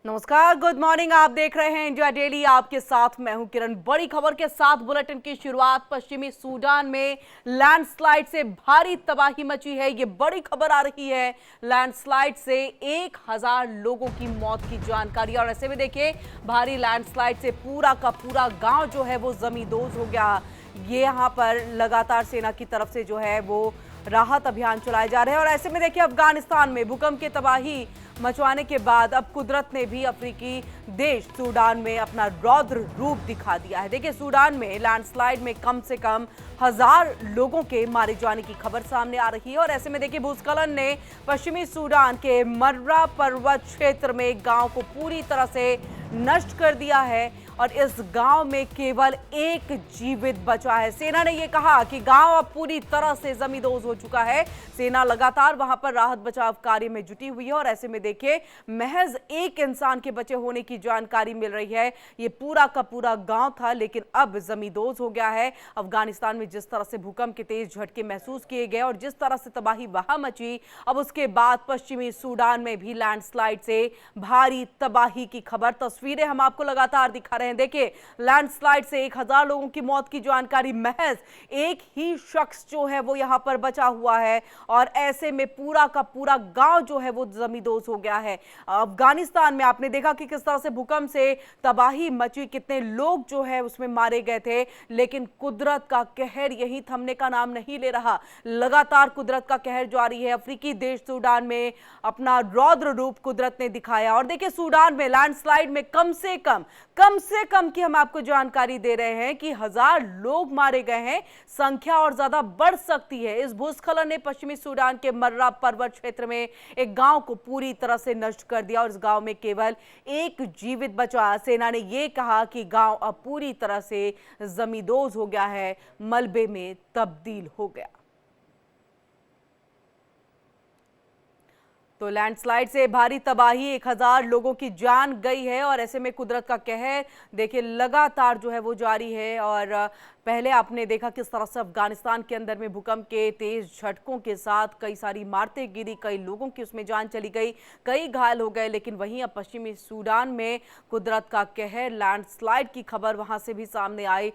नमस्कार, good morning. आप देख रहे हैं इंडिया डेली। आपके साथ मैं हूं किरण। बड़ी खबर के साथ बुलेटिन की शुरुआत। पश्चिमी सूडान में लैंडस्लाइड से भारी तबाही मची है। ये बड़ी खबर आ रही है। लैंडस्लाइड से 1000 लोगों की मौत की जानकारी। और ऐसे में देखिए, भारी लैंडस्लाइड से पूरा का पूरा गांव जो है वो जमींदोज हो गया। ये यहां पर लगातार सेना की तरफ से जो है वो राहत अभियान चलाए जा रहे हैं। और ऐसे में देखिए, अफगानिस्तान में भूकंप की तबाही मचवाने के बाद अब कुदरत ने भी अफ्रीकी देश सूडान में अपना रौद्र रूप दिखा दिया है। देखिए, सूडान में लैंडस्लाइड में कम से कम 1000 लोगों के मारे जाने की खबर सामने आ रही है। और ऐसे में देखिए, भूस्खलन ने पश्चिमी सूडान के मर्रा पर्वत क्षेत्र में एक गांव को पूरी तरह से नष्ट कर दिया है। और इस गांव में केवल एक जीवित बचा है। सेना ने यह कहा कि गांव अब पूरी तरह से जमींदोज हो चुका है। सेना लगातार वहां पर राहत बचाव कार्य में जुटी हुई है। और ऐसे में देखिए, महज एक इंसान के बचे होने की जानकारी मिल रही है। ये पूरा का पूरा गांव था, लेकिन अब जमींदोज हो गया है। अफगानिस्तान में जिस तरह से भूकंप के तेज झटके महसूस किए गए और जिस तरह से तबाही वहां मची, अब उसके बाद पश्चिमी सूडान में भी लैंडस्लाइड से भारी तबाही की खबर, तस्वीरें हम आपको लगातार दिखा रहे हैं। देखिए, लैंडस्लाइड से 1000 लोगों की मौत की जानकारी। महज एक ही शख्स जो है वो यहां पर बचा हुआ है। और ऐसे में पूरा का पूरा गांव जो है वो जमींदोज हो गया है। अफगानिस्तान में आपने देखा कि किस तरह से भूकंप से तबाही मची, कितने लोग जो है उसमें मारे गए थे। लेकिन कुदरत का कहर यही थमने का नाम नहीं ले रहा। लगातार कुदरत का कहर जारी है। अफ्रीकी देश सूडान में अपना रौद्र रूप कुदरत ने दिखाया। और देखिए, सूडान में लैंडस्लाइड में कम से कम की हम आपको जानकारी दे रहे हैं कि 1000 लोग मारे गए हैं। संख्या और ज्यादा बढ़ सकती है। इस भूस्खलन ने पश्चिमी सूडान के मर्रा पर्वत क्षेत्र में एक गांव को पूरी तरह से नष्ट कर दिया और इस गांव में केवल एक जीवित बचा। सेना ने यह कहा कि गांव अब पूरी तरह से जमींदोज हो गया है, मलबे में तब्दील हो गया। तो लैंडस्लाइड से भारी तबाही, 1000 लोगों की जान गई है। और ऐसे में कुदरत का कहर देखिए लगातार जो है वो जारी है। और पहले आपने देखा किस तरह से अफगानिस्तान के अंदर में भूकंप के तेज झटकों के साथ कई सारी इमारतें गिरी, कई लोगों की उसमें जान चली गई, कई घायल हो गए। लेकिन वहीं अब पश्चिमी सूडान में कुदरत का कहर, लैंडस्लाइड की खबर वहां से भी सामने आई।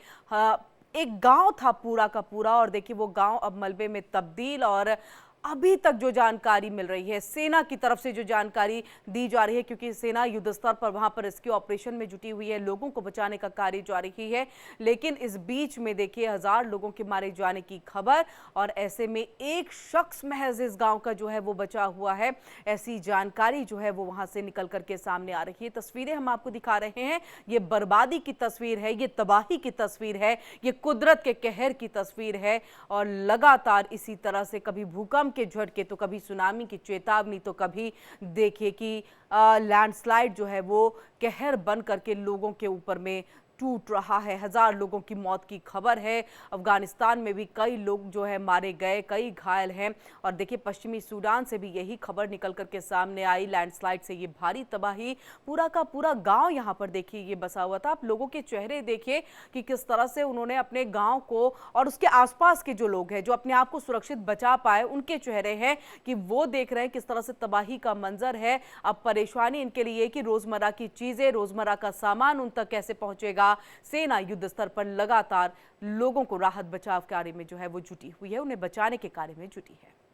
एक गांव था पूरा का पूरा, और देखिए वो गांव अब मलबे में तब्दील। और अभी तक जो जानकारी मिल रही है, सेना की तरफ से जो जानकारी दी जा रही है, क्योंकि सेना युद्ध स्तर पर वहां पर रेस्क्यू ऑपरेशन में जुटी हुई है, लोगों को बचाने का कार्य जारी है। लेकिन इस बीच में देखिए 1000 लोगों के मारे जाने की खबर। और ऐसे में एक शख्स महज इस गांव का जो है वो बचा हुआ है, ऐसी जानकारी जो है वो वहां से निकल करके सामने आ रही है। तस्वीरें हम आपको दिखा रहे हैं। ये बर्बादी की तस्वीर है, ये तबाही की तस्वीर है, ये कुदरत के कहर की तस्वीर है। और लगातार इसी तरह से कभी भूकंप के झटके, तो कभी सुनामी की चेतावनी, तो कभी देखिए कि लैंडस्लाइड जो है वो कहर बन करके लोगों के ऊपर में टूट रहा है। 1000 लोगों की मौत की खबर है। अफगानिस्तान में भी कई लोग जो है मारे गए, कई घायल हैं। और देखिए, पश्चिमी सूडान से भी यही खबर निकल करके सामने आई। लैंडस्लाइड से ये भारी तबाही, पूरा का पूरा गांव यहां पर देखिए ये बसा हुआ था। आप लोगों के चेहरे देखिए कि किस तरह से उन्होंने अपने गांव को और उसके आसपास के जो लोग हैं जो अपने आप को सुरक्षित बचा पाए, उनके चेहरे हैं कि वो देख रहे हैं किस तरह से तबाही का मंजर है। अब परेशानी इनके लिए कि रोजमर्रा की चीजें, रोजमर्रा का सामान उन तक कैसे पहुंचेगा। सेना युद्ध स्तर पर लगातार लोगों को राहत बचाव कार्य में जो है वो जुटी हुई है, उन्हें बचाने के कार्य में जुटी है।